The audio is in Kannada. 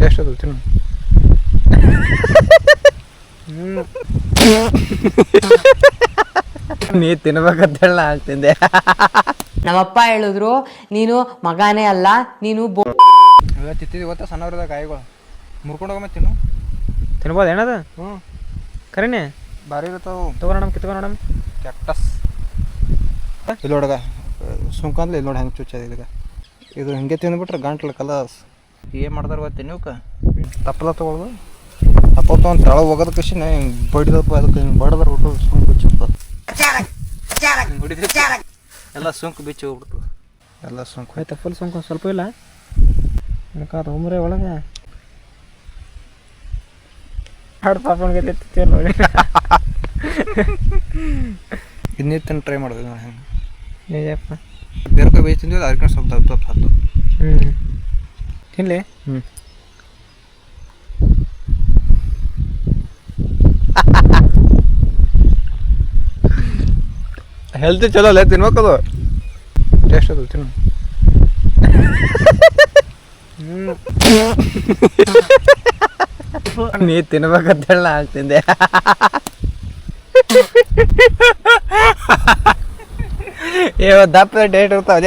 ಟೇಸ್ಟ್ ಅದು ತಿನ್ನು. ನೀ ತಿನ್ಬೇಕಂತೇಳಿ ನಾ ತಿಂದೆ. ನಮ್ಮಪ್ಪ ಹೇಳಿದ್ರು ನೀನು ಮಗನೇ ಅಲ್ಲ, ನೀನು ತಿತ್ತಿದ್ ಗೊತ್ತಾ ಸಣ್ಣವ್ರದಾಗ ಕಾಯಿಗಳು ಮುರ್ಕೊಂಡು ಹೋಗಮ್ಮ ತಿನ್ನು. ತಿನ್ಬೋದು ಏನದ? ಹ್ಞೂ ಕರೀನೆ ಭಾರಿ ಇರ್ತಾವೆ. ತಗೋಣ ಕಿತ್ಕೊಳೋಣ. ಕ್ಯಾಕ್ಟಸ್ ಇಲ್ಲಿ ನೋಡಗ ಸುಂಕಂದ್ಲಿ ಇಲ್ಲಿ ನೋಡಿ ಹೆಂಗೆ ಚುಚ್ಚದ ಇದೀಗ. ಇದು ಹಿಂಗೆ ತಿಂದ್ಬಿಟ್ರೆ ಗಂಟ್ಲು ಕಲಸ್ ಏನು ಮಾಡ್ದಾರ ಗೊತ್ತಿ ನೀವಕ್ಕೆ ತಪ್ಪಲ ತೊಗೊಳ್ದು ತಪ್ಪ ತೊಗೊಂಡು ತಳ ಹೋಗೋದ ಕೃಷಿ ಹಿಂಗೆ ಬಡಿದಪ್ಪ ಅದಕ್ಕೆ ಹಿಂಗೆ ಬಡದ್ರ ಬಿಟ್ಟು ಸುಂಕು ಬಿಚ್ಚಿರ್ತದೆ. ಎಲ್ಲ ಸುಂಕು ಬಿಚ್ಚಿ ಹೋಗ್ಬಿಡ್ತದೆ ಎಲ್ಲ ಸುಂಕು. ಆಯ್ತಾ ಫುಲ್ ಸುಂಕು ಸ್ವಲ್ಪ ಇಲ್ಲ ಅನ್ಕಾದ ಉಮ್ರೆ ಒಳಗೆ ಹಾಡು ಪಾಪನ್ಗೆ ನೋಡಿ. ಇನ್ನೀರು ತಿಂದು ಟ್ರೈ ಮಾಡೋದು ನೋಡಿ ಹೆಂಗೆ ನಿಜಪ್ಪ. ಬೇರ್ಕಾಯಿ ಬೇಯಿಸಿ ತಿಂದಿದ್ದು ಅದಕ್ಕೆ ಸ್ವಲ್ಪ ದಪ್ಪ ಹತ್ತು. ತಿನ್ಲಿ. ಹೆಲ್ತಿ ಚಲೋ ಅಲ್ಲ ತಿನ್ಬೇಕದು. ಟೇಸ್ಟ್ ಅದು ತಿನ್ನು. ನೀ ತಿನ್ಬೇಕಂತೇಳಿ ನಾ ತಿಂದೆ. ದಪ್ಪ ಡೇಟ್ ಇರ್ತಾವ.